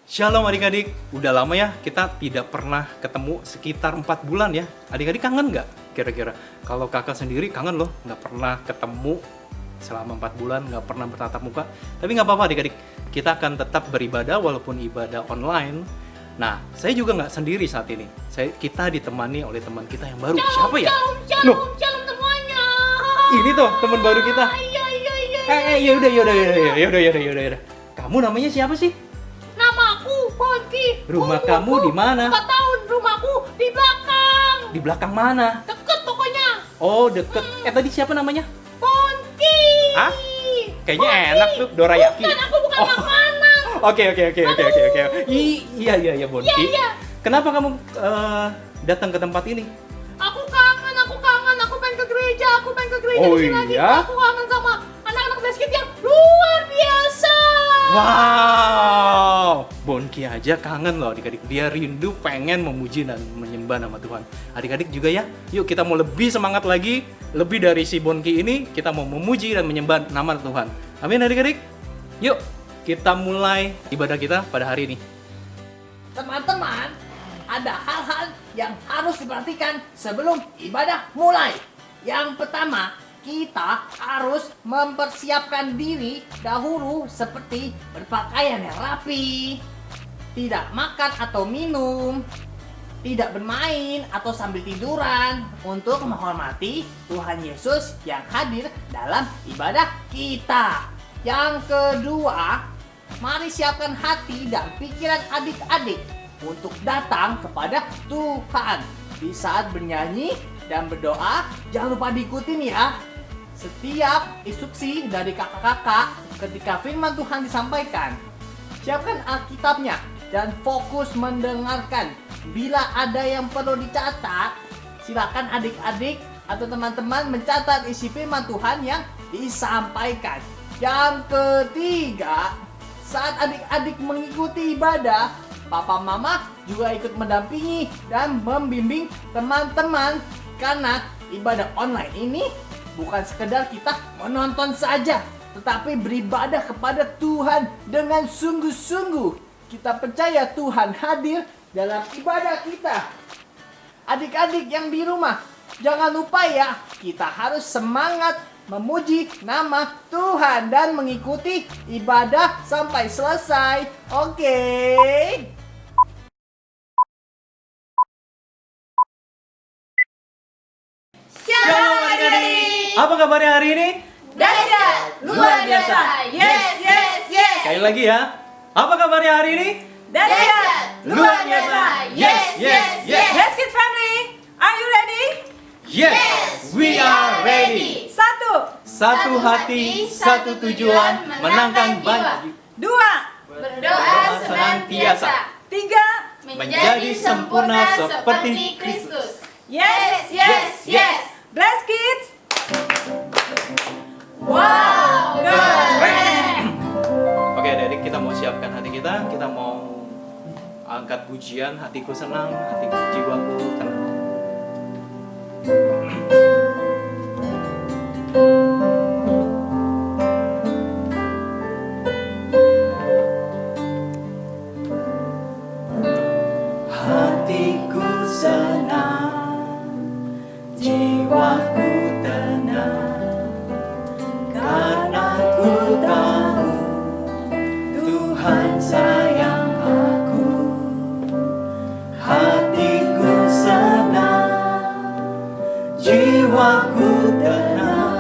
Shalom adik-adik, udah lama ya kita tidak pernah ketemu sekitar 4 bulan ya. Adik-adik kangen nggak kira-kira? Kalau kakak sendiri kangen loh, nggak pernah ketemu selama 4 bulan, nggak pernah bertatap muka. Tapi nggak apa-apa adik-adik, kita akan tetap beribadah walaupun ibadah online. Nah, saya juga nggak sendiri saat ini. Kita ditemani oleh teman kita yang baru. Siapa ya? Shalom semuanya. Ini tuh teman baru kita. Yaudah. Kamu namanya siapa sih? Namaku Ponti. Rumah kamu di mana? 4 tahun, rumahku di belakang. Di belakang mana? Deket pokoknya. Oh, deket. Tadi siapa namanya? Ponti. Hah? Kayaknya enak tuh, Dorayaki. Bukan, aku bukan makanan. Oke. Iya, Bonki. Iya. Kenapa kamu datang ke tempat ini? Aku kangen. Aku pengen ke gereja. Oh, Di sini lagi. iya? Aku kangen sama anak-anak basket yang luar biasa. Wow, Bonki aja kangen loh adik-adik. Dia rindu pengen memuji dan menyembah nama Tuhan. Adik-adik juga ya, yuk kita mau lebih semangat lagi. Lebih dari si Bonki ini, kita mau memuji dan menyembah nama Tuhan. Amin adik-adik. Yuk, kita mulai ibadah kita pada hari ini. Teman-teman, ada hal-hal yang harus diperhatikan sebelum ibadah mulai. Yang pertama, kita harus mempersiapkan diri dahulu seperti berpakaian yang rapi, tidak makan atau minum, tidak bermain atau sambil tiduran untuk menghormati Tuhan Yesus yang hadir dalam ibadah kita. Yang kedua, mari siapkan hati dan pikiran adik-adik untuk datang kepada Tuhan. Di saat bernyanyi dan berdoa, jangan lupa diikutin ya setiap instruksi dari kakak-kakak ketika firman Tuhan disampaikan. Siapkan Alkitabnya dan fokus mendengarkan. Bila ada yang perlu dicatat, silakan adik-adik atau teman-teman mencatat isi firman Tuhan yang disampaikan. Yang ketiga, saat adik-adik mengikuti ibadah, papa mama juga ikut mendampingi dan membimbing teman-teman, karena ibadah online ini bukan sekedar kita menonton saja, tetapi beribadah kepada Tuhan dengan sungguh-sungguh. Kita percaya Tuhan hadir dalam ibadah kita. Adik-adik yang di rumah, jangan lupa ya, kita harus semangat memuji nama Tuhan dan mengikuti ibadah sampai selesai. Oke. Shalom adik-adik. Apa kabarnya hari ini? Dahsyat, luar biasa. Yes. Sekali lagi ya. Apa kabarnya hari ini? Dahsyat, Luar biasa. Yes. Yes, Kids Family, are you ready? Yes, we are ready. Satu hati, satu tujuan, menangkan banyak. 2, Berdoa senantiasa. 3, Menjadi sempurna seperti Kristus. yes. Bless kids. Wow, keren. Oke, adik-adik, kita mau siapkan hati kita. Kita mau angkat pujian. Hatiku senang, jiwaku tenang. Hatiku senang, jiwaku tenang, karena ku tahu Tuhan sayang aku. Hatiku senang, jiwaku tenang,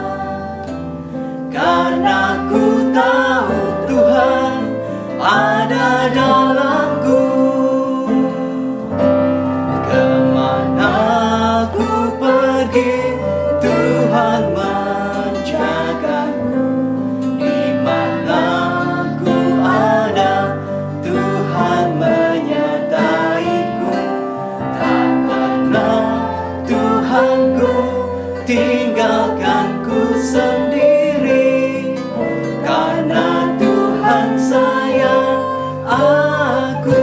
karena ku tahu Tuhan ada dalamku. Kemana ku pergi, Tuhan menjagaku. Di mana ku ada, Tuhan menyertaiku. Tak pernah Tuhanku tinggalkanku sendiri, karena Tuhan sayang aku.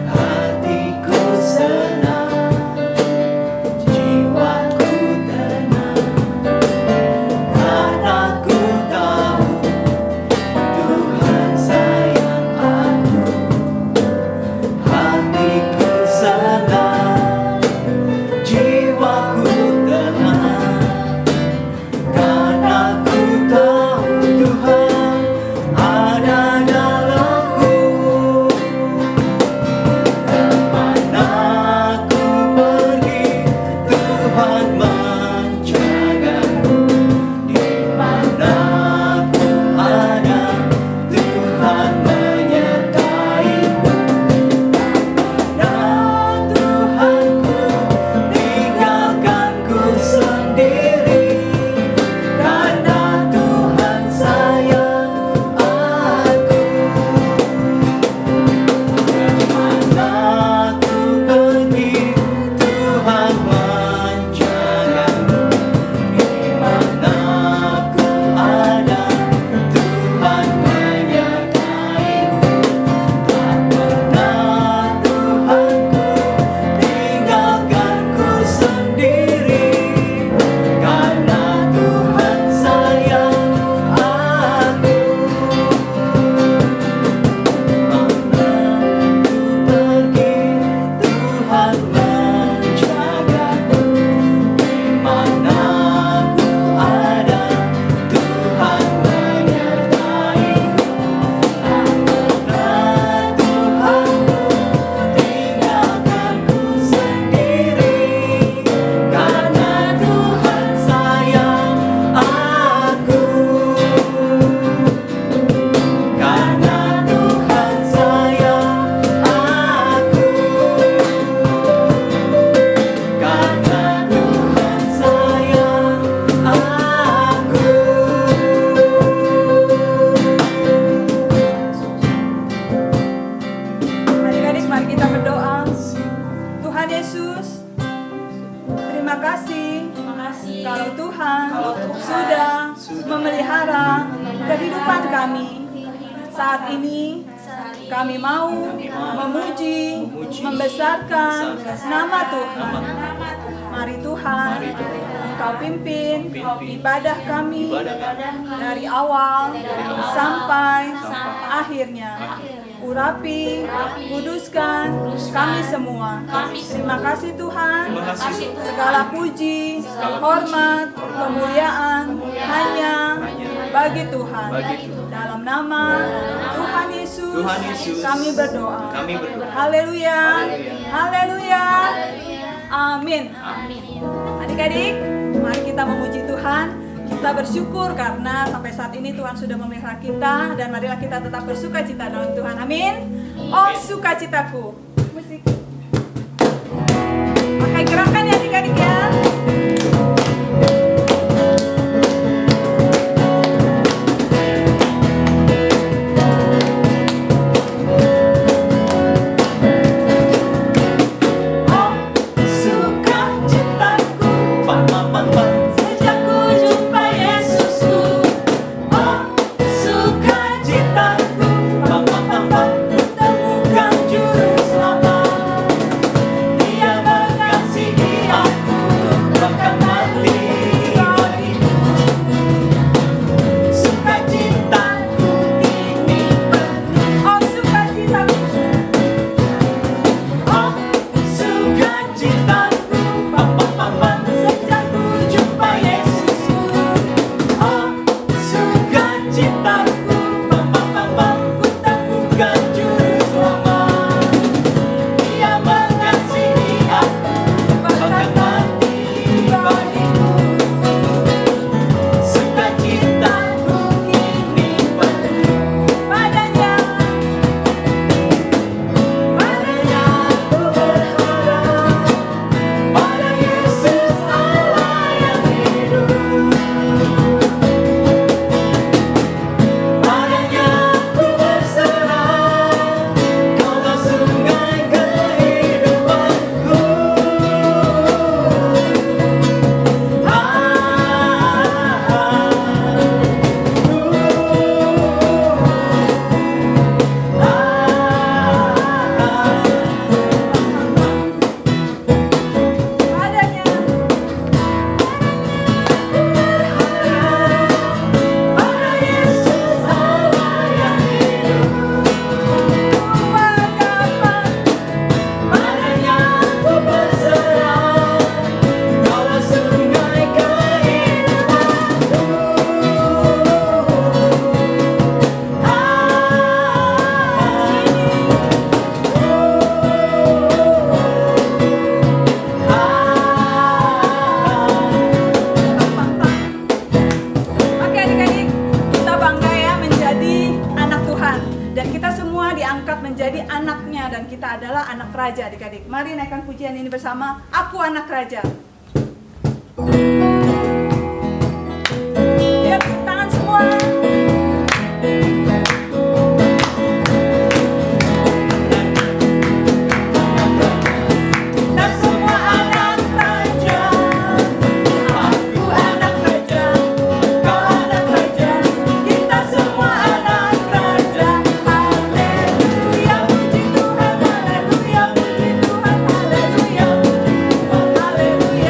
Hatiku senang, jiwaku tenang, kalau Tuhan sudah memelihara kehidupan kami. Saat ini kami mau memuji, membesarkan nama Tuhan. Mari Tuhan, Engkau pimpin ibadah kami dari awal sampai akhirnya. Urapi, kuduskan kami semua. Terima kasih Tuhan. Segala puji, hormat, kemuliaan hanya bagi Tuhan. Dalam nama Tuhan Yesus, kami berdoa. Haleluya. Haleluya. Amin. Adik-adik, mari kita memuji Tuhan. Kita bersyukur karena sampai saat ini Tuhan sudah memelihara kita, dan marilah kita tetap bersukacita dalam Tuhan. Amin. Oh sukacitaku. Musik. Pakai gerakan ya adik-adik ya. Raja, adik-adik. Mari naikkan pujian ini bersama. Aku anak raja. Lihat tangan semua. Haleluya.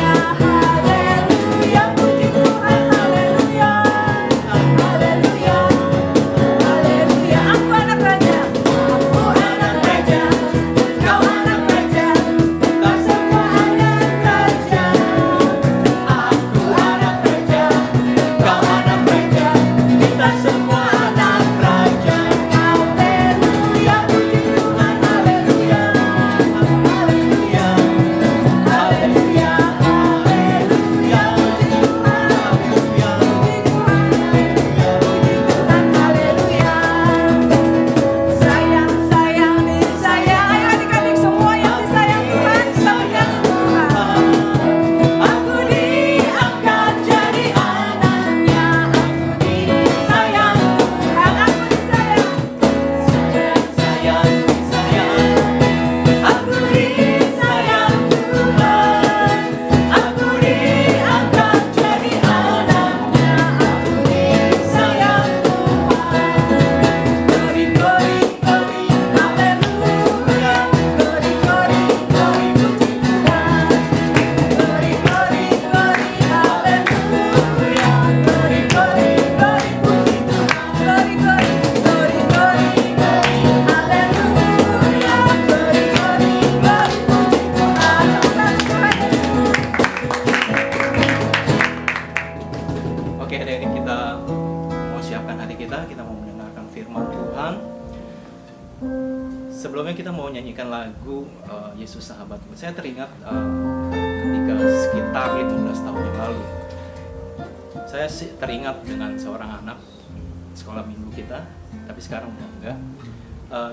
lagu Yesus Sahabatku, saya teringat ketika sekitar 15 tahun yang lalu. Saya teringat dengan seorang anak sekolah minggu kita, tapi sekarang udah enggak.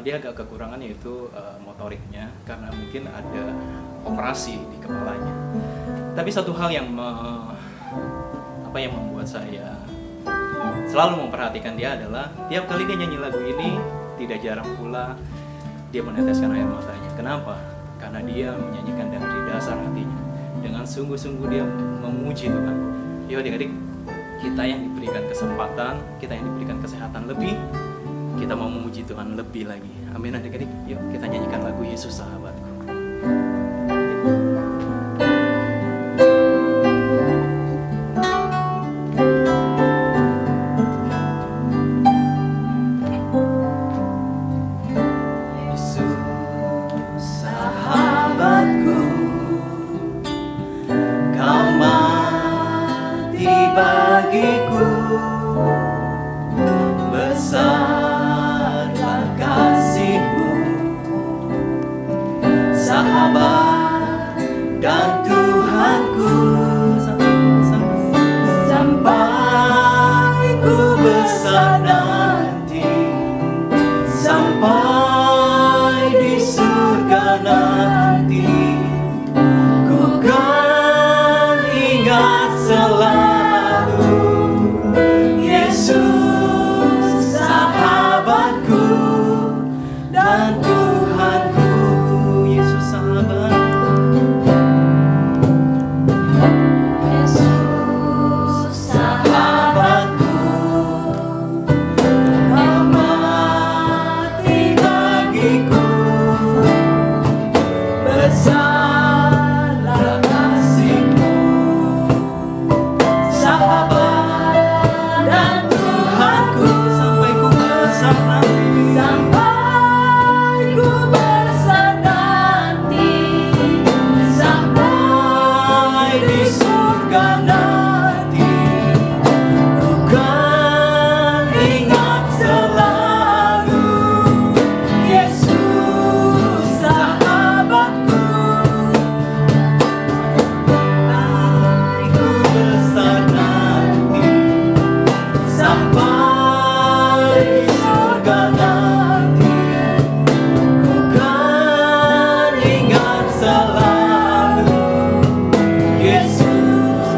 Dia agak kekurangan yaitu motoriknya karena mungkin ada operasi di kepalanya. Tapi satu hal yang yang membuat saya selalu memperhatikan dia adalah tiap kali dia nyanyi lagu ini, tidak jarang pula dia meneteskan air matanya. Kenapa? Karena dia menyanyikan dari dasar hatinya. Dengan sungguh-sungguh dia memuji Tuhan. Yuk adik-adik, kita yang diberikan kesempatan, kita yang diberikan kesehatan lebih, kita mau memuji Tuhan lebih lagi. Amin adik-adik. Yuk kita nyanyikan lagu Yesus Sahabatku. Bagiku besarlah kasih-Mu, sahabat dan Tuhanku, sampai ku besar nanti, sampai di surga nanti, ku kan ingat selalu Yesus sahabatku dan Tuhanku. Yesus sahabatku, Yesus sahabatku, Kau mati bagiku, besarlah kasih-Mu, sahabat dan Tuhanku, sampai ku besar nanti, sampai ku besar nanti, sampai di surga nanti, ku kan ingat selalu Yesus sahabatku, sampai ku besar nanti, sampai di surga nanti, ku kan ingat selalu Yesus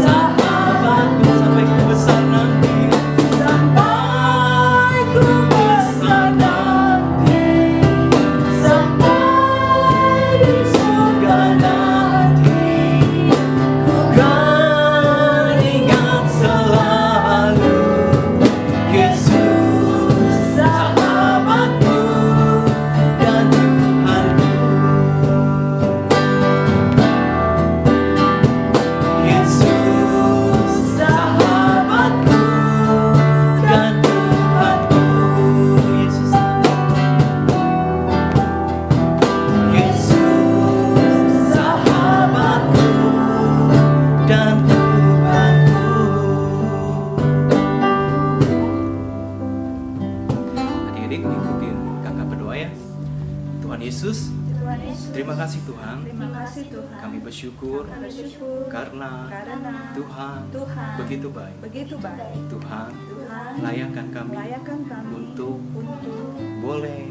sahabatku, sampai ku besar nanti, sampai ku besar nanti, sampai di surga nanti, ku kan ingat selalu Yesus sahabatku dan Tuhanku. Yesus sahabatku dan Tuhanku. Yesus sahabatku dan Tuhanku. Adik-adik ikutin kakak berdoa ya. Tuhan Yesus, Tuhan Yesus, terima kasih Tuhan. terima kasih Tuhan. Kami bersyukur Bersyukur karena karena Tuhan Tuhan begitu baik. begitu baik. Tuhan Tuhan layakkan kami layakkan kami untuk boleh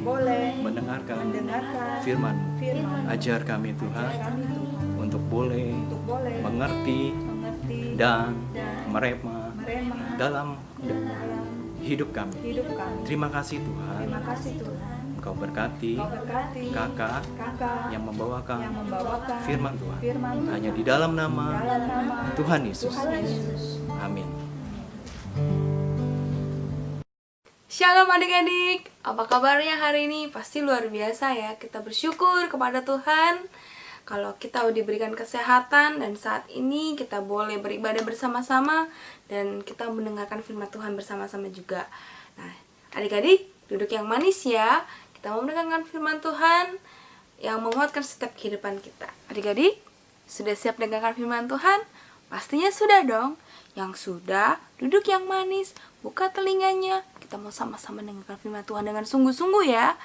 mendengarkan mendengarkan firman. firman. Ajar kami Tuhan Kami Tuhan untuk boleh untuk boleh mengerti mengerti dan dan merema merema dalam dalam hidup kami. hidup kami. Terima kasih Tuhan. Terima kasih Tuhan. Engkau berkati Kau berkati kakak kakak yang membawakan yang membawakan firman Tuhan. firman Tuhan. Hanya di dalam nama dalam nama Tuhan Yesus. Tuhan Yesus. Amin. Shalom adik-adik, apa kabarnya hari ini? Pasti luar biasa ya. Kita bersyukur kepada Tuhan kalau kita diberikan kesehatan dan saat ini kita boleh beribadah bersama-sama dan kita mendengarkan firman Tuhan bersama-sama juga. Nah, adik-adik, duduk yang manis ya. Kita mau mendengarkan firman Tuhan yang menguatkan setiap kehidupan kita. Adik-adik, sudah siap mendengarkan firman Tuhan? Pastinya sudah dong. Yang sudah, duduk yang manis, buka telinganya. Kita mau sama-sama mendengarkan firman Tuhan dengan sungguh-sungguh ya.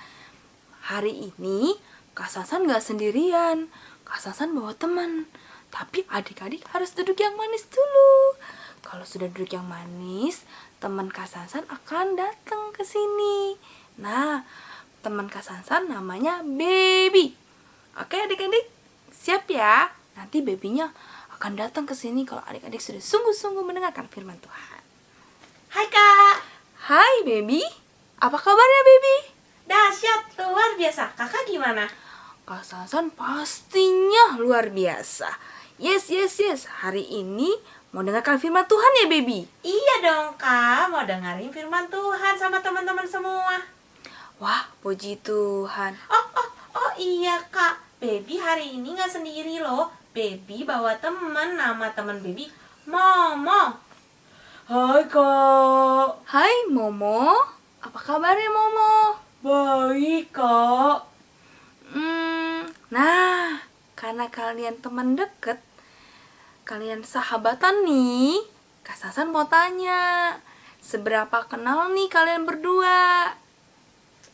Hari ini Kak Sasan gak sendirian, Kak Sasan bawa teman. Tapi adik-adik harus duduk yang manis dulu. Kalau sudah duduk yang manis, teman Kak Sasan akan datang ke sini. Nah, teman Kak Sasan namanya Baby. Oke adik-adik, siap ya? Nanti babynya akan datang ke sini kalau adik-adik sudah sungguh-sungguh mendengarkan firman Tuhan. Hai Kak, Hai Baby, apa kabarnya Baby? dahsyat, luar biasa. Kakak gimana? Kak Sasan pastinya luar biasa. Yes, hari ini mau dengarkan firman Tuhan ya Baby? Iya dong Kak, mau dengerin firman Tuhan sama teman-teman semua. Wah, puji Tuhan. Oh iya Kak, Baby hari ini nggak sendiri loh. Baby bawa teman, nama teman Baby Momo. Hai Kak, Hai Momo, apa kabarnya Momo? baik Kak. Nah, karena kalian teman deket, kalian sahabatan nih, Kak Sasan mau tanya, seberapa kenal nih kalian berdua?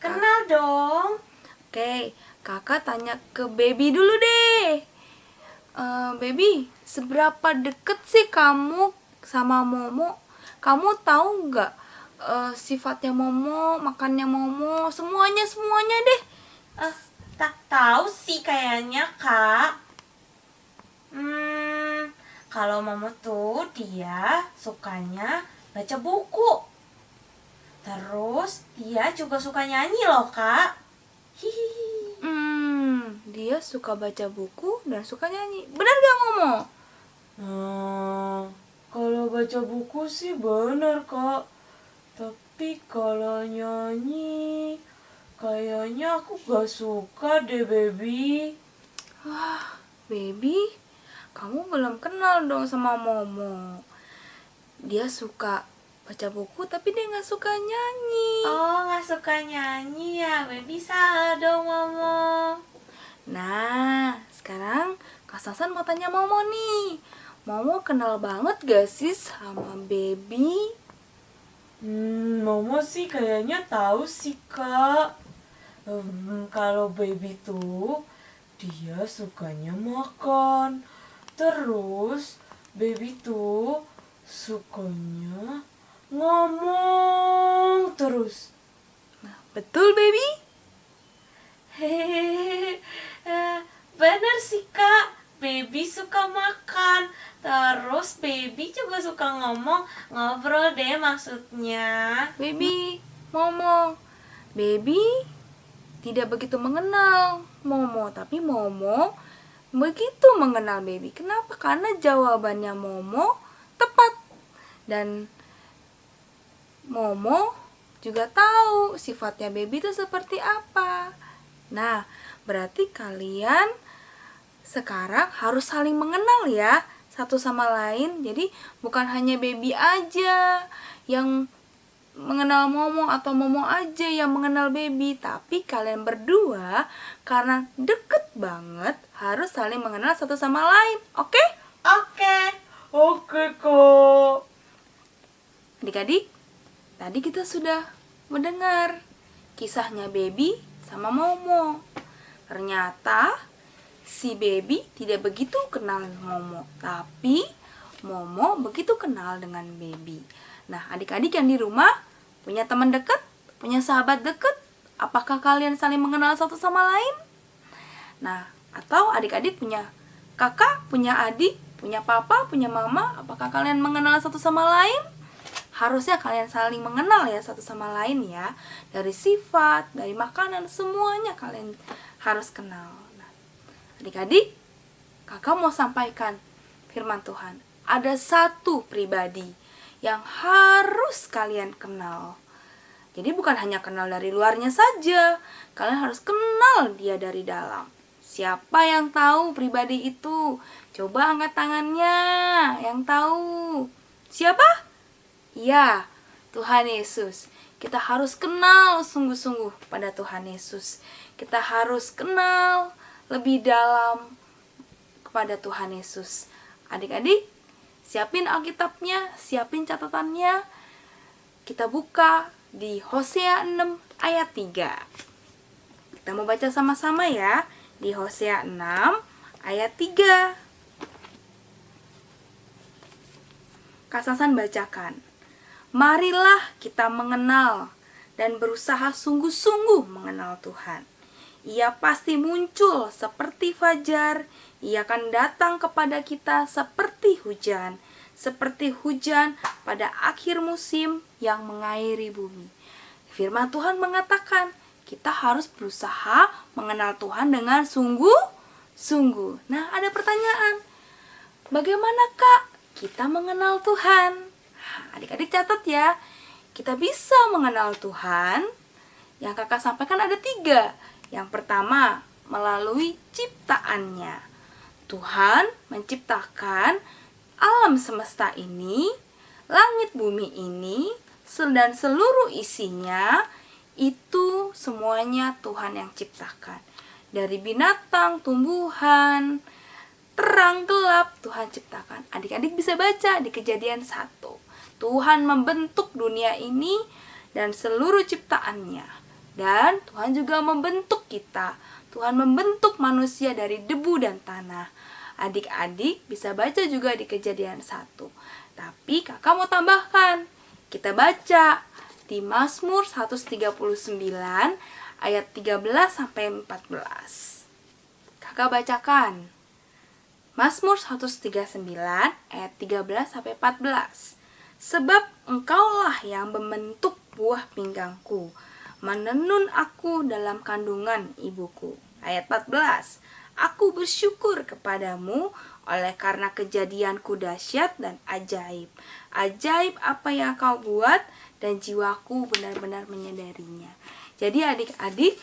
Kenal dong. Oke, kakak tanya ke Baby dulu deh. Baby, seberapa deket sih kamu sama Momo? Kamu tahu nggak sifatnya Momo, makannya Momo, semuanya deh. Tak tahu sih kayaknya Kak. Kalau Momo tuh dia sukanya baca buku. Terus dia juga suka nyanyi loh Kak. Hihihi. Dia suka baca buku dan suka nyanyi. Benar gak Momo? Nah, kalau baca buku sih benar Kak. Tapi kalau nyanyi, kayaknya aku gak suka deh Baby. Wah, Baby, kamu belum kenal dong sama Momo. Dia suka baca buku tapi dia gak suka nyanyi. Oh, nggak suka nyanyi ya, Baby salah dong Momo. Nah, sekarang Kak Sasan mau tanya Momo nih. Momo kenal banget gak sih sama Baby? Momo sih kayaknya tahu sih Kak. Kalau Baby tuh dia sukanya makan. Terus Baby tuh sukanya ngomong terus. Betul, Baby? Hehehe, bener sih Kak. Baby suka makan. Terus Baby juga suka ngobrol deh maksudnya. Baby, Momo. Baby tidak begitu mengenal Momo, tapi Momo begitu mengenal Baby. Kenapa? Karena jawabannya Momo tepat. Dan Momo juga tahu sifatnya Baby itu seperti apa. Nah, berarti kalian sekarang harus saling mengenal ya satu sama lain. Jadi bukan hanya Baby aja yang mengenal Momo atau Momo aja yang mengenal Baby, tapi kalian berdua karena deket banget harus saling mengenal satu sama lain. Oke? Oke. Oke Kak. Adik-adik, tadi kita sudah mendengar kisahnya Baby sama Momo. Ternyata si Baby tidak begitu kenal Momo, tapi Momo begitu kenal dengan Baby. Nah, adik-adik yang di rumah punya teman dekat, punya sahabat dekat, apakah kalian saling mengenal satu sama lain? Nah, atau adik-adik punya kakak, punya adik, punya papa, punya mama, apakah kalian mengenal satu sama lain? Harusnya kalian saling mengenal ya satu sama lain ya. Dari sifat, dari makanan, semuanya kalian harus kenal. Nah, adik-adik, kakak mau sampaikan firman Tuhan. Ada satu pribadi yang harus kalian kenal. Jadi bukan hanya kenal dari luarnya saja, kalian harus kenal dia dari dalam. Siapa yang tahu pribadi itu? Coba angkat tangannya yang tahu. Siapa? Ya, Tuhan Yesus. Kita harus kenal sungguh-sungguh pada Tuhan Yesus. Kita harus kenal lebih dalam kepada Tuhan Yesus. Adik-adik, siapin Alkitabnya, siapin catatannya. Kita buka di Hosea 6 ayat 3. Kita mau baca sama-sama ya, di Hosea 6 ayat 3. Kak Sasan bacakan. Marilah kita mengenal dan berusaha sungguh-sungguh mengenal Tuhan. Ia pasti muncul seperti fajar, ia akan datang kepada kita seperti hujan pada akhir musim yang mengairi bumi. Firman Tuhan mengatakan, kita harus berusaha mengenal Tuhan dengan sungguh-sungguh. Nah, ada pertanyaan. Bagaimana Kak kita mengenal Tuhan? Adik-adik catat ya. Kita bisa mengenal Tuhan. Yang kakak sampaikan ada 3. Yang pertama, melalui ciptaannya. Tuhan menciptakan alam semesta ini, langit bumi ini, dan seluruh isinya, itu semuanya Tuhan yang ciptakan. Dari binatang, tumbuhan, terang, gelap, Tuhan ciptakan. Adik-adik bisa baca di Kejadian 1. Tuhan membentuk dunia ini dan seluruh ciptaannya. Dan Tuhan juga membentuk kita. Tuhan membentuk manusia dari debu dan tanah. Adik-adik bisa baca juga di Kejadian 1. Tapi kakak mau tambahkan. Kita baca di Mazmur 139 ayat 13 sampai 14. Kakak bacakan. Mazmur 139 ayat 13 sampai 14. Sebab engkaulah yang membentuk buah pinggangku, menenun aku dalam kandungan ibuku. Ayat 14. Aku bersyukur kepadamu oleh karena kejadianku dahsyat dan ajaib. Ajaib apa yang kau buat dan jiwaku benar-benar menyadarinya. Jadi adik-adik,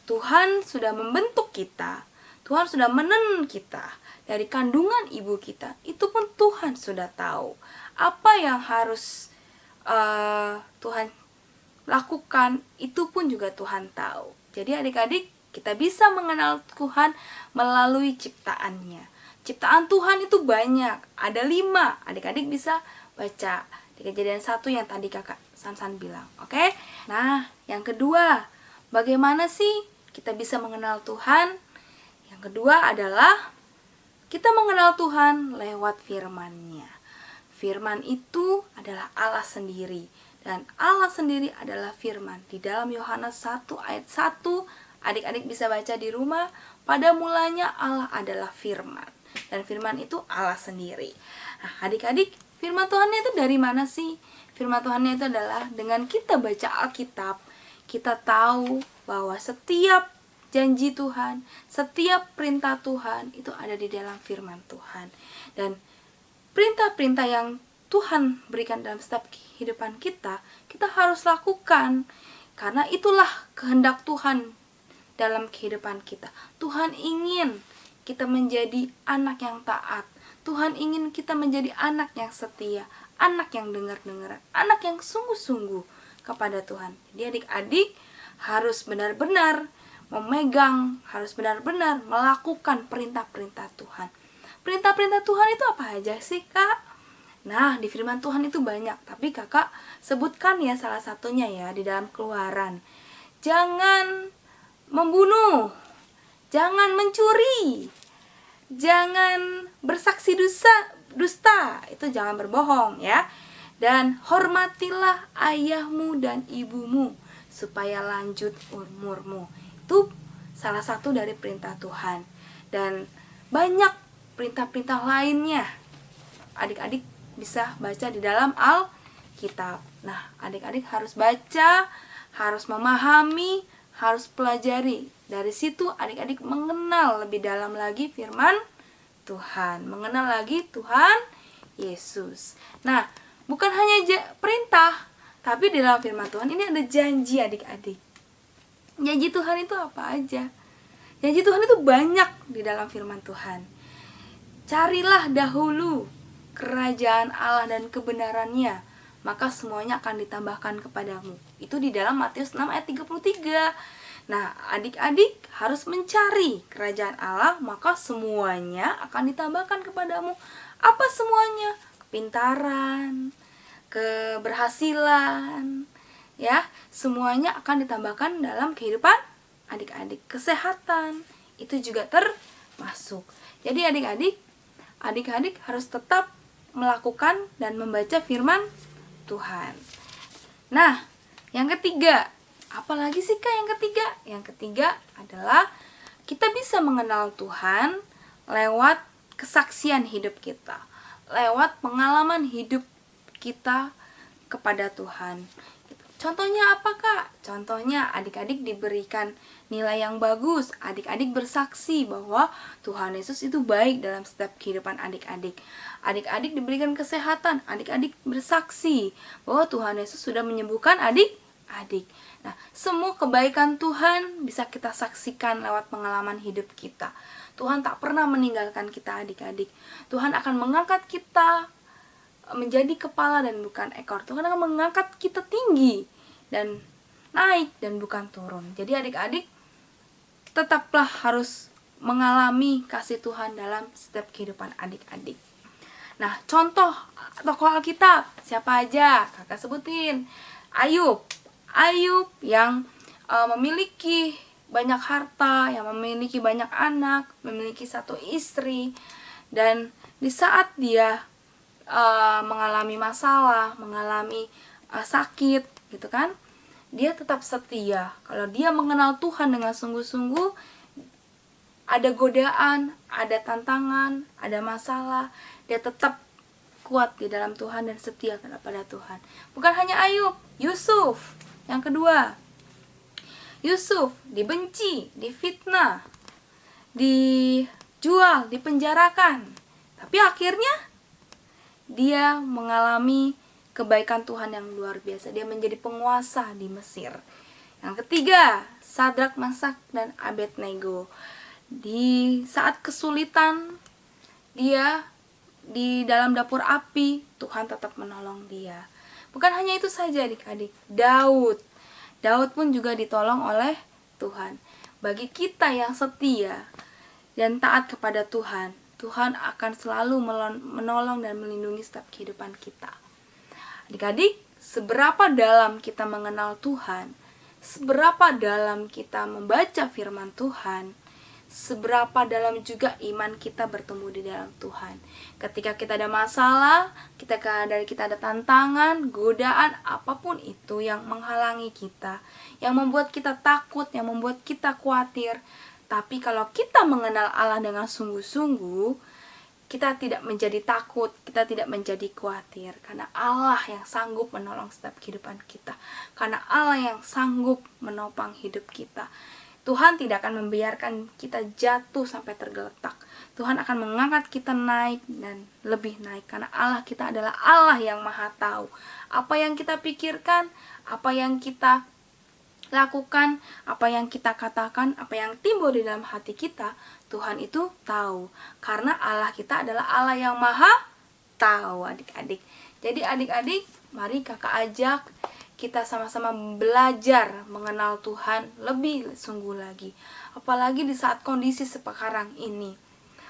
Tuhan sudah membentuk kita. Tuhan sudah menenun kita dari kandungan ibu kita. Itu pun Tuhan sudah tahu. Apa yang harus Tuhan lakukan, itu pun juga Tuhan tahu. Jadi adik-adik, kita bisa mengenal Tuhan melalui ciptaannya. Ciptaan Tuhan itu banyak, ada 5. Adik-adik bisa baca di Kejadian 1 yang tadi kakak Sansan bilang. Oke? Nah, yang kedua, bagaimana sih kita bisa mengenal Tuhan? Yang kedua adalah kita mengenal Tuhan lewat firman-Nya. Firman itu adalah Allah sendiri. Dan Allah sendiri adalah firman. Di dalam Yohanes 1 ayat 1, adik-adik bisa baca di rumah. Pada mulanya Allah adalah firman. Dan firman itu Allah sendiri. Nah, adik-adik, firman Tuhannya itu dari mana sih? Firman Tuhannya itu adalah dengan kita baca Alkitab, kita tahu bahwa setiap janji Tuhan, setiap perintah Tuhan itu ada di dalam firman Tuhan. Dan perintah-perintah yang Tuhan berikan dalam setiap kehidupan kita, kita harus lakukan. Karena itulah kehendak Tuhan dalam kehidupan kita. Tuhan ingin kita menjadi anak yang taat. Tuhan ingin kita menjadi anak yang setia, anak yang dengar-dengaran, anak yang sungguh-sungguh kepada Tuhan. Jadi adik-adik harus benar-benar memegang, harus benar-benar melakukan perintah-perintah Tuhan. Perintah-perintah Tuhan itu apa aja sih, Kak? Nah, di firman Tuhan itu banyak, tapi kakak sebutkan ya salah satunya ya di dalam Keluaran. Jangan membunuh, jangan mencuri, jangan bersaksi dusta, itu jangan berbohong ya. Dan hormatilah ayahmu dan ibumu supaya lanjut umurmu. Itu salah satu dari perintah Tuhan. Dan banyak perintah-perintah lainnya. Adik-adik bisa baca di dalam Alkitab. Nah, adik-adik harus baca, harus memahami, harus pelajari. Dari situ adik-adik mengenal lebih dalam lagi firman Tuhan, mengenal lagi Tuhan Yesus. Nah, bukan hanya perintah, tapi di dalam firman Tuhan ini ada janji adik-adik. Janji Tuhan itu apa aja? Janji Tuhan itu banyak di dalam firman Tuhan. Carilah dahulu kerajaan Allah dan kebenarannya, maka semuanya akan ditambahkan kepadamu. Itu di dalam Matius 6 ayat 33. Nah, adik-adik harus mencari kerajaan Allah, maka semuanya akan ditambahkan kepadamu. Apa semuanya? Kepintaran, keberhasilan, ya, semuanya akan ditambahkan dalam kehidupan adik-adik. Kesehatan itu juga termasuk. Jadi adik-adik harus tetap melakukan dan membaca firman Tuhan. Nah, yang ketiga, apalagi sih Kak yang ketiga? Yang ketiga adalah kita bisa mengenal Tuhan lewat kesaksian hidup kita, lewat pengalaman hidup kita kepada Tuhan. Contohnya apa Kak? Contohnya adik-adik diberikan nilai yang bagus, adik-adik bersaksi bahwa Tuhan Yesus itu baik dalam setiap kehidupan adik-adik. Adik-adik diberikan kesehatan, adik-adik bersaksi bahwa Tuhan Yesus sudah menyembuhkan adik-adik. Nah, semua kebaikan Tuhan bisa kita saksikan lewat pengalaman hidup kita. Tuhan tak pernah meninggalkan kita adik-adik. Tuhan akan mengangkat kita menjadi kepala dan bukan ekor. Tuhan akan mengangkat kita tinggi dan naik dan bukan turun. Jadi adik-adik tetaplah harus mengalami kasih Tuhan dalam setiap kehidupan adik-adik. Nah, contoh tokoh Alkitab siapa aja? Kakak sebutin. Ayub yang memiliki banyak harta, yang memiliki banyak anak, memiliki satu istri, dan di saat dia mengalami masalah, mengalami sakit, gitu kan, dia tetap setia. Kalau dia mengenal Tuhan dengan sungguh-sungguh, ada godaan, ada tantangan, ada masalah, dia tetap kuat di dalam Tuhan dan setia kepada Tuhan. Bukan hanya Ayub, Yusuf. Yang kedua, Yusuf dibenci, difitnah, dijual, dipenjarakan. Tapi akhirnya dia mengalami kebaikan Tuhan yang luar biasa. Dia menjadi penguasa di Mesir. Yang ketiga, Sadrak, Mesak, dan Abednego. Di saat kesulitan, dia di dalam dapur api, Tuhan tetap menolong dia. Bukan hanya itu saja adik-adik, Daud pun juga ditolong oleh Tuhan. Bagi kita yang setia dan taat kepada Tuhan, Tuhan akan selalu menolong dan melindungi setiap kehidupan kita. Adik-adik, seberapa dalam kita mengenal Tuhan, seberapa dalam kita membaca firman Tuhan, seberapa dalam juga iman kita bertumbuh di dalam Tuhan. Ketika kita ada masalah, ketika kita ada tantangan, godaan, apapun itu yang menghalangi kita, yang membuat kita takut, yang membuat kita khawatir. Tapi kalau kita mengenal Allah dengan sungguh-sungguh, kita tidak menjadi takut, kita tidak menjadi khawatir. Karena Allah yang sanggup menolong setiap kehidupan kita. Karena Allah yang sanggup menopang hidup kita. Tuhan tidak akan membiarkan kita jatuh sampai tergeletak. Tuhan akan mengangkat kita naik dan lebih naik. Karena Allah kita adalah Allah yang maha tahu. Apa yang kita pikirkan, apa yang kita lakukan, apa yang kita katakan, apa yang timbul di dalam hati kita, Tuhan itu tahu. Karena Allah kita adalah Allah yang maha tahu adik-adik. Jadi adik-adik, mari kakak ajak kita sama-sama belajar mengenal Tuhan lebih sungguh lagi. Apalagi di saat kondisi sekarang ini.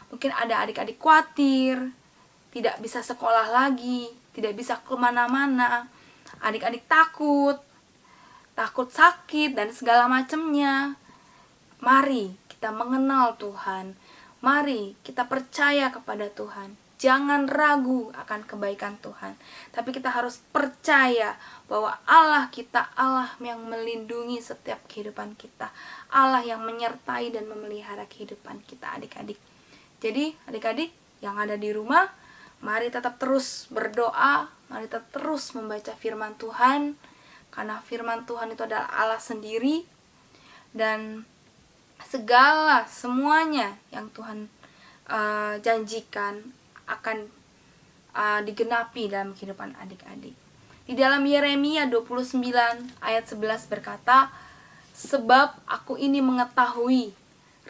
Mungkin ada adik-adik khawatir, tidak bisa sekolah lagi, tidak bisa kemana-mana. Adik-adik takut sakit dan segala macamnya. Mari kita mengenal Tuhan. Mari kita percaya kepada Tuhan. Jangan ragu akan kebaikan Tuhan. Tapi kita harus percaya bahwa Allah kita, Allah yang melindungi setiap kehidupan kita. Allah yang menyertai dan memelihara kehidupan kita adik-adik. Jadi adik-adik yang ada di rumah, mari tetap terus berdoa. Mari tetap terus membaca firman Tuhan. Karena firman Tuhan itu adalah Allah sendiri. Dan semuanya yang Tuhan janjikan akan digenapi dalam kehidupan adik-adik. Di dalam Yeremia 29 ayat 11 berkata, "Sebab aku ini mengetahui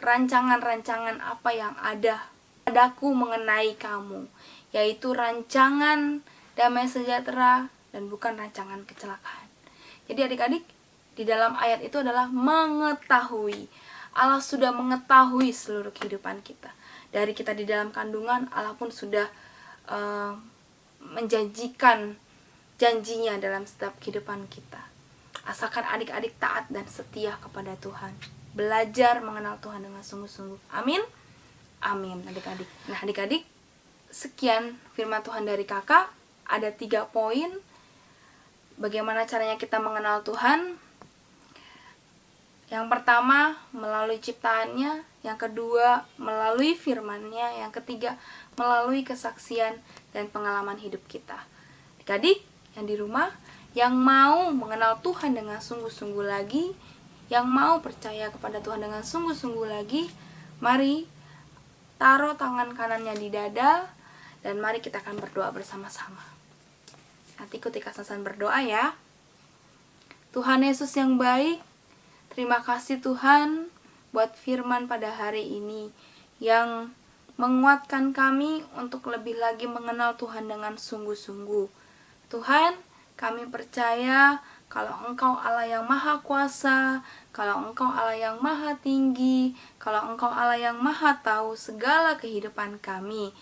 rancangan-rancangan apa yang ada padaku mengenai kamu, yaitu rancangan damai sejahtera dan bukan rancangan kecelakaan." Jadi adik-adik, di dalam ayat itu adalah mengetahui. Allah sudah mengetahui seluruh kehidupan kita. Dari kita di dalam kandungan, Allah pun sudah menjanjikan janjinya dalam setiap kehidupan kita. Asalkan adik-adik taat dan setia kepada Tuhan. belajar mengenal Tuhan dengan sungguh-sungguh. Amin. Amin adik-adik. Nah adik-adik, sekian firman Tuhan dari kakak. Ada 3 poin bagaimana caranya kita mengenal Tuhan. Yang pertama, melalui ciptaannya. Yang kedua, melalui firman-Nya. Yang ketiga, melalui kesaksian dan pengalaman hidup kita. Adik-adik yang di rumah, yang mau mengenal Tuhan dengan sungguh-sungguh lagi, yang mau percaya kepada Tuhan dengan sungguh-sungguh lagi, mari taruh tangan kanannya di dada dan mari kita akan berdoa bersama-sama. Nanti ikuti Kak berdoa ya. Tuhan Yesus yang baik, terima kasih Tuhan buat firman pada hari ini yang menguatkan kami untuk lebih lagi mengenal Tuhan dengan sungguh-sungguh. Tuhan, kami percaya kalau Engkau Allah yang maha kuasa, kalau Engkau Allah yang maha tinggi, kalau Engkau Allah yang maha tahu segala kehidupan kami.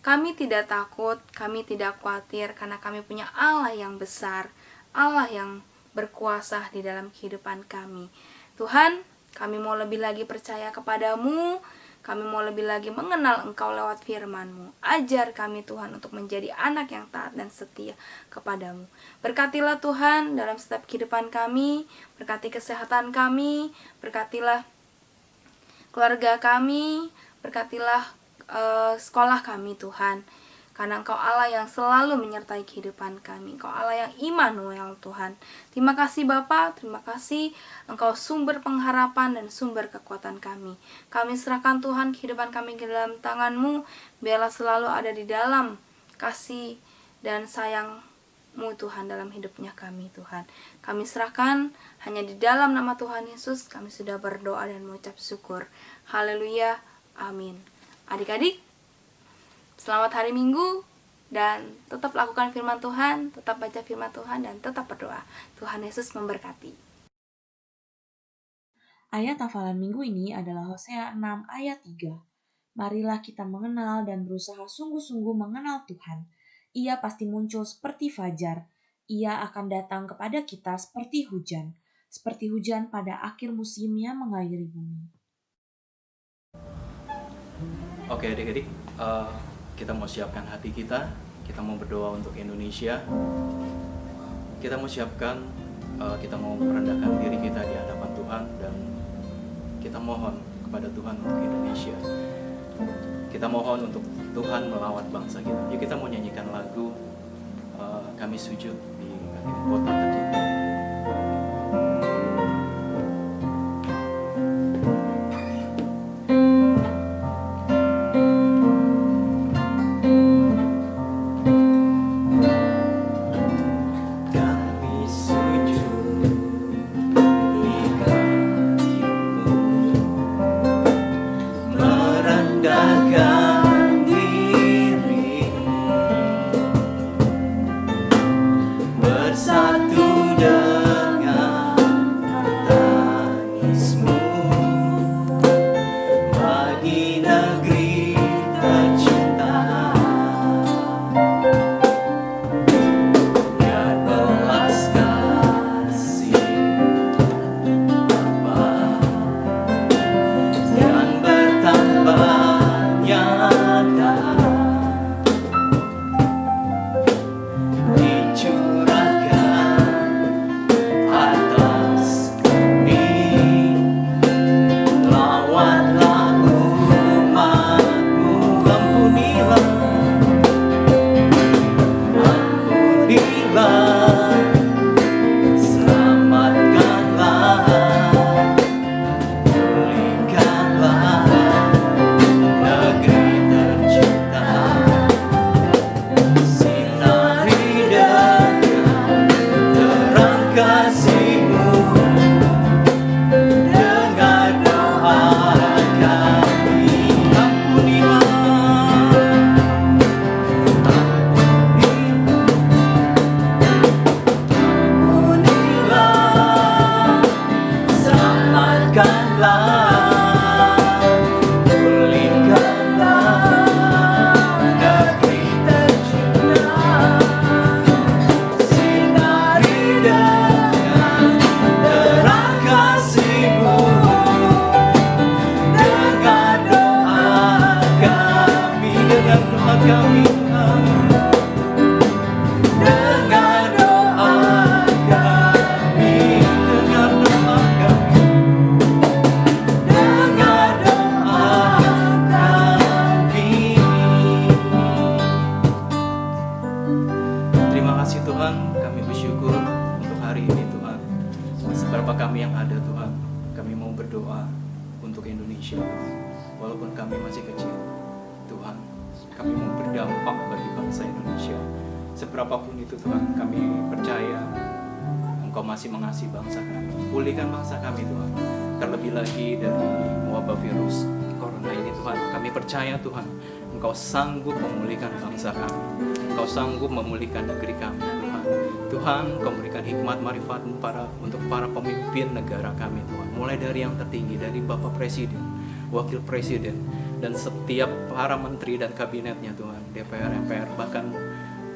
Kami tidak takut, kami tidak khawatir karena kami punya Allah yang besar, Allah yang berkuasa di dalam kehidupan kami. Tuhan, kami mau lebih lagi percaya kepadamu, kami mau lebih lagi mengenal Engkau lewat firman-Mu. Ajar kami Tuhan untuk menjadi anak yang taat dan setia kepadamu. Berkatilah Tuhan dalam setiap kehidupan kami, berkati kesehatan kami, berkatilah keluarga kami, berkatilah sekolah kami Tuhan. Karena Engkau Allah yang selalu menyertai kehidupan kami. Engkau Allah yang Immanuel Tuhan. Terima kasih Bapa, terima kasih Engkau sumber pengharapan dan sumber kekuatan kami. Kami serahkan Tuhan kehidupan kami ke dalam tangan-Mu. Biarlah selalu ada di dalam kasih dan sayang-Mu Tuhan dalam hidupnya kami Tuhan. Kami serahkan hanya di dalam nama Tuhan Yesus. Kami sudah berdoa dan mengucap syukur. Haleluya, amin. Adik-adik, selamat hari Minggu dan tetap lakukan firman Tuhan, tetap baca firman Tuhan dan tetap berdoa. Tuhan Yesus memberkati. Ayat hafalan minggu ini adalah Hosea 6 ayat 3. Marilah kita mengenal dan berusaha sungguh-sungguh mengenal Tuhan. Ia pasti muncul seperti fajar. Ia akan datang kepada kita seperti hujan pada akhir musim yang mengairi bumi. Oke adik-adik, kita mau siapkan hati kita mau berdoa untuk Indonesia. Kita mau siapkan, kita mau merendahkan diri kita di hadapan Tuhan dan kita mohon kepada Tuhan untuk Indonesia. Kita mohon untuk Tuhan melawat bangsa kita. Yuk kita mau nyanyikan lagu Kami Sujud di kaki kota tercinta. Bersatu walaupun kami masih kecil. Tuhan, kami mau berdampak bagi bangsa Indonesia. Seberapapun itu Tuhan, kami percaya Engkau masih mengasihi bangsa kami. Pulihkan bangsa kami Tuhan. Terlebih lagi dari wabah virus Corona ini Tuhan, kami percaya Tuhan, Engkau sanggup memulihkan bangsa kami. Engkau sanggup memulihkan negeri kami Tuhan. Tuhan, Engkau berikan hikmat marifat-Mu untuk para pemimpin negara kami Tuhan. Mulai dari yang tertinggi, dari Bapak Presiden, Wakil Presiden, dan setiap para menteri dan kabinetnya Tuhan, DPR, MPR, bahkan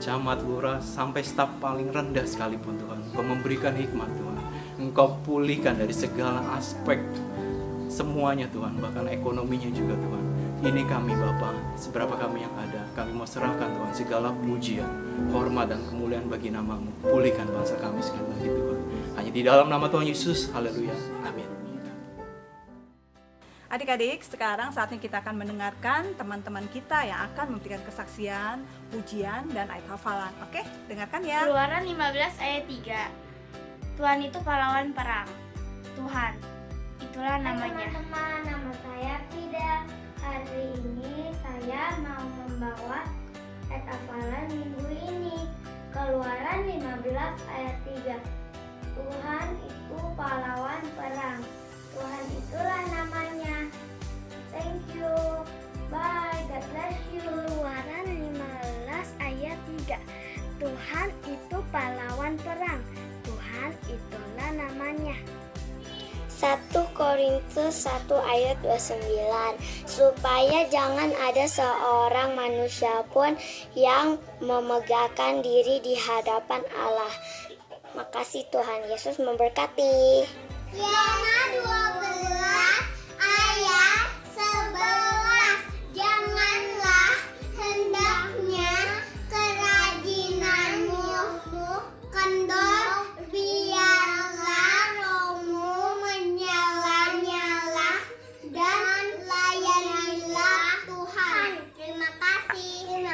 camat, lurah, sampai staf paling rendah sekalipun Tuhan. Engkau memberikan hikmat Tuhan. Engkau pulihkan dari segala aspek semuanya Tuhan, bahkan ekonominya juga Tuhan. Ini kami Bapa, seberapa kami yang ada, kami mau serahkan Tuhan segala pujian, hormat dan kemuliaan bagi nama-Mu. Pulihkan bangsa kami sekali lagi Tuhan. Hanya di dalam nama Tuhan Yesus, haleluya, amin. Adik-adik, sekarang saatnya kita akan mendengarkan teman-teman kita yang akan memberikan kesaksian, pujian, dan ayat hafalan. Oke, dengarkan ya. Keluaran 15 ayat 3. Tuhan itu pahlawan perang. Tuhan, itulah namanya. Teman-teman, nama saya Fida. Hari ini saya mau membawa ayat hafalan minggu ini. Keluaran 15 ayat 3. Tuhan itu pahlawan perang. Tuhan itulah namanya. Thank you. Bye. God bless you. Keluaran 15 ayat 3. Tuhan itu pahlawan perang. Tuhan itulah namanya. 1 Korintus 1 ayat 29. Supaya jangan ada seorang manusia pun yang memegahkan diri di hadapan Allah. Makasih Tuhan Yesus memberkati. Yohanes 12 ayat 11. Janganlah hendaknya kerajinanmu kendor, biarlah rohmu menyala-nyala dan layanilah Tuhan. Terima kasih.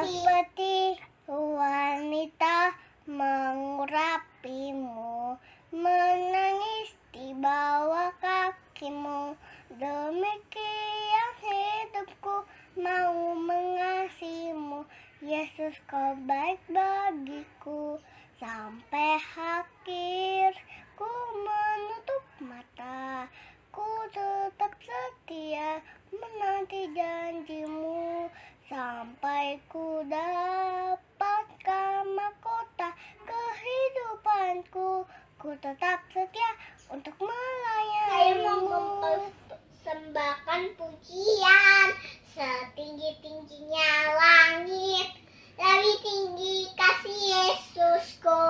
Seperti wanita mengurapimu, menangis di bawah kakimu, demikian hidupku mau mengasihimu. Yesus, Kau baik bagiku sampai akhir. Ku menutup mata, ku tetap setia menanti janjimu sampai ku dapatkan mahkota kehidupanku. Ku tetap setia untuk melayanimu. Saya mau mempersembahkan pujian setinggi-tingginya langit, lebih tinggi kasih Yesusku,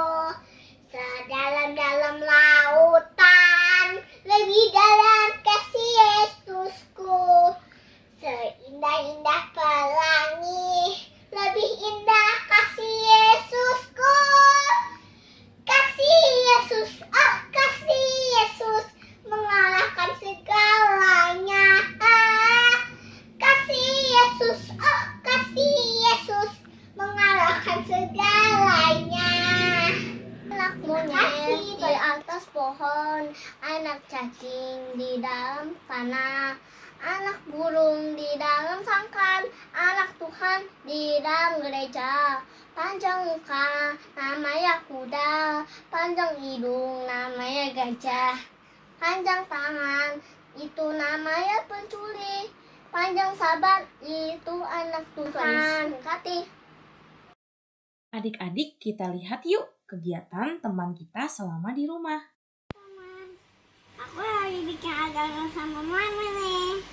sedalam-dalam lautan, lebih dalam kasih Yesusku, seindah-indah pelangi, lebih indah kasih Yesusku. Kasih Yesus, oh kasih Yesus, mengalahkan segalanya. Kasih Yesus, oh kasih Yesus, mengalahkan segalanya. Anak monyet di atas pohon, anak cacing di dalam tanah, anak burung di dalam sangkar, anak Tuhan di dalam gereja. Panjang muka namanya kuda, panjang hidung namanya gajah, panjang tangan itu namanya pencuri, panjang sabar itu anak Tuhan. Kati. Adik-adik, kita lihat yuk kegiatan teman kita selama di rumah. Aku lagi bikin adonan sama mama nih.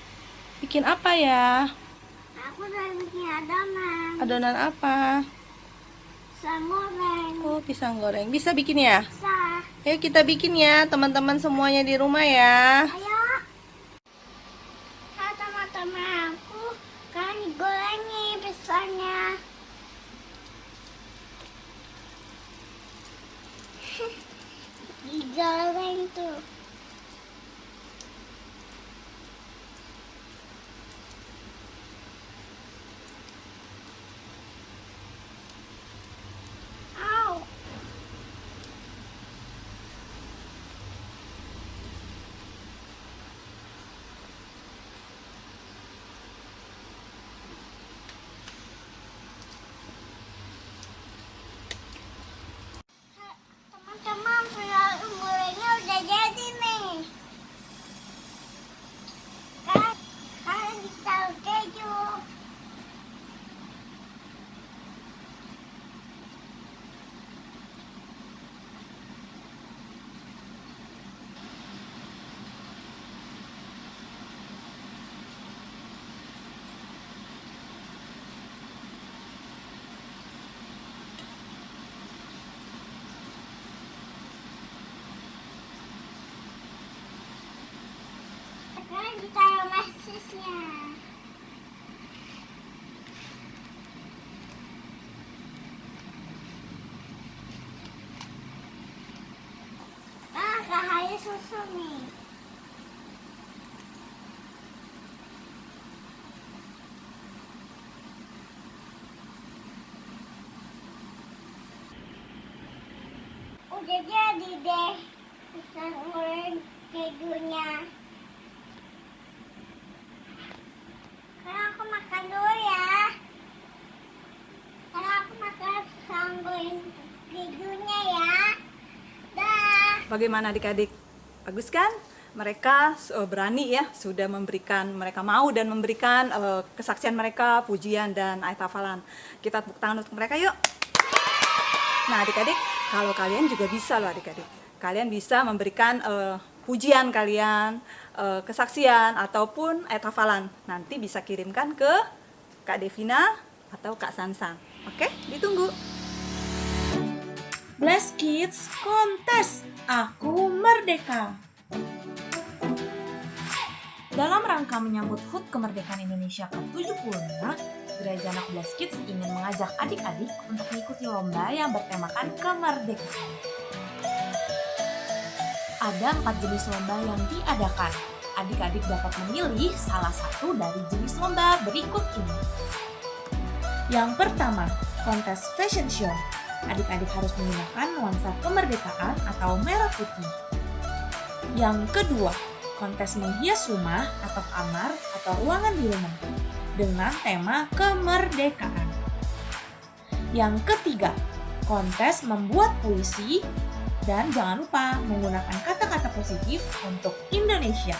Bikin apa ya? Aku lagi bikin adonan. Adonan apa? Pisang goreng. Oh, pisang goreng. Bisa bikin ya? Bisa. Ayo kita bikin ya, teman-teman semuanya di rumah ya. Ayo. Teman-teman aku kan gorengin pisangnya. Digoreng tuh. Au. kosong nih. Udah jadi deh. Bisa ngurangin tidurnya. Kalau aku makan dulu ya. Kalau aku makan sangguin tidurnya ya. Dah. Bagaimana adik-adik? Bagus kan? Mereka berani ya, sudah mereka mau dan memberikan kesaksian mereka, pujian dan ayat hafalan. Kita tepuk tangan untuk mereka yuk. Nah adik-adik, kalau kalian juga bisa loh adik-adik. Kalian bisa memberikan pujian kalian, kesaksian ataupun ayat hafalan. Nanti bisa kirimkan ke Kak Devina atau Kak Sansan. Oke, ditunggu. Bless Kids Kontes Aku Merdeka. Dalam rangka menyambut HUT Kemerdekaan Indonesia ke-75, Gereja Anak Bless Kids ingin mengajak adik-adik untuk mengikuti lomba yang bertemakan kemerdekaan. Ada 4 jenis lomba yang diadakan. Adik-adik dapat memilih salah satu dari jenis lomba berikut ini. Yang pertama, kontes fashion show. Adik-adik harus menggunakan nuansa kemerdekaan atau merah putih. Yang kedua, kontes menghias rumah atau kamar atau ruangan di rumah dengan tema kemerdekaan. Yang ketiga, kontes membuat puisi dan jangan lupa menggunakan kata-kata positif untuk Indonesia.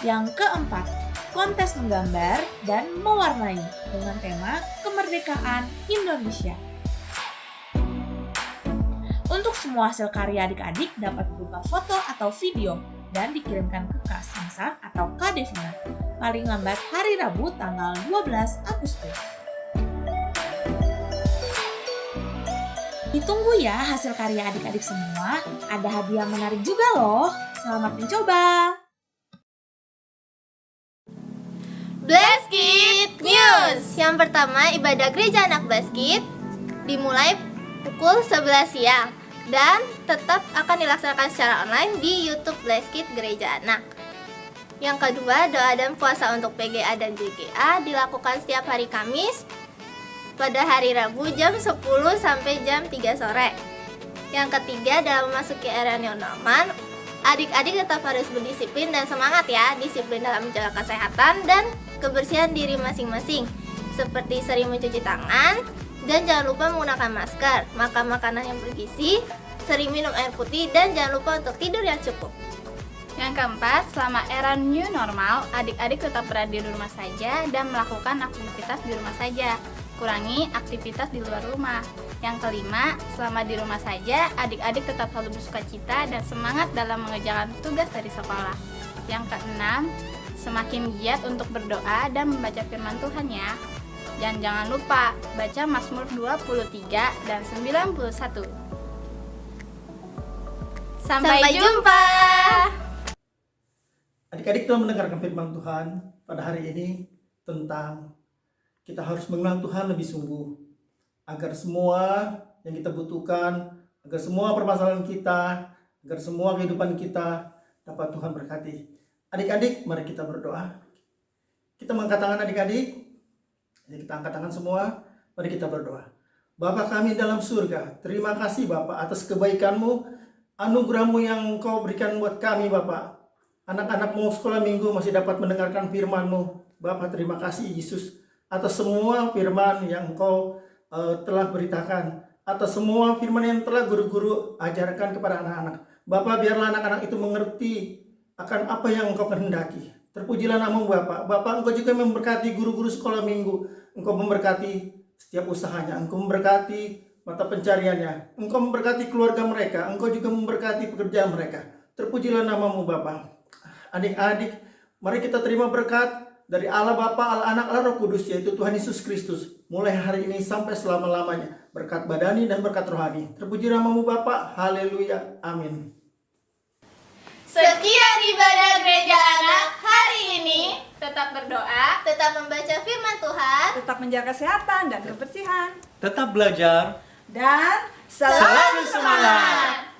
Yang keempat, kontes menggambar dan mewarnai dengan tema kemerdekaan Indonesia. Untuk semua hasil karya adik-adik dapat berupa foto atau video dan dikirimkan ke Kak Sansan atau Kak Devina paling lambat hari Rabu tanggal 12 Agustus. Ditunggu ya hasil karya adik-adik semua, ada hadiah menarik juga loh. Selamat mencoba! Bless Kids News. Yang pertama, ibadah gereja anak Bless Kids dimulai pukul 11 siang dan tetap akan dilaksanakan secara online di YouTube Bless Kids Gereja Anak. Yang kedua, doa dan puasa untuk PGA dan JGA dilakukan setiap hari Kamis pada hari Rabu jam 10 sampai jam 3 sore. Yang ketiga, dalam memasuki era new normal, adik-adik tetap harus berdisiplin dan semangat ya, disiplin dalam menjaga kesehatan dan kebersihan diri masing-masing, seperti sering mencuci tangan, dan jangan lupa menggunakan masker, makan makanan yang bergizi, sering minum air putih, dan jangan lupa untuk tidur yang cukup. Yang keempat, selama era new normal, adik-adik tetap berada di rumah saja dan melakukan aktivitas di rumah saja. Kurangi aktivitas di luar rumah. Yang kelima, selama di rumah saja, adik-adik tetap selalu bersukacita dan semangat dalam mengerjakan tugas dari sekolah. Yang keenam, semakin giat untuk berdoa dan membaca firman Tuhan ya. Dan jangan lupa baca Mazmur 23 dan 91. Sampai jumpa. Adik-adik telah mendengarkan firman Tuhan pada hari ini tentang kita harus mengenal Tuhan lebih sungguh agar semua yang kita butuhkan, agar semua permasalahan kita, agar semua kehidupan kita dapat Tuhan berkati. Adik-adik, mari kita berdoa. Kita mengangkat tangan adik-adik. Jadi kita angkat tangan semua, mari kita berdoa. Bapa kami dalam surga, terima kasih Bapak atas kebaikan-Mu, anugerah-Mu yang Engkau berikan buat kami Bapak. Anak-anak mau sekolah minggu masih dapat mendengarkan firman-Mu. Bapak terima kasih Yesus atas semua firman yang Engkau telah beritakan, atas semua firman yang telah guru-guru ajarkan kepada anak-anak. Bapak biarlah anak-anak itu mengerti akan apa yang Engkau kehendaki. Terpujilah nama-Mu Bapak. Bapak Engkau juga memberkati guru-guru sekolah minggu. Engkau memberkati setiap usahanya. Engkau memberkati mata pencariannya. Engkau memberkati keluarga mereka. Engkau juga memberkati pekerjaan mereka. Terpujilah nama-Mu Bapak. Adik-adik, mari kita terima berkat dari Allah Bapa, Allah Anak, Allah Roh Kudus, yaitu Tuhan Yesus Kristus. Mulai hari ini sampai selama-lamanya. Berkat badani dan berkat rohani. Terpuji nama-Mu Bapak. Haleluya. Amin. Sekian ibadah gereja anak hari ini. Tetap berdoa, tetap membaca firman Tuhan, Tetap menjaga kesehatan dan kebersihan. Tetap belajar Dan selalu semangat.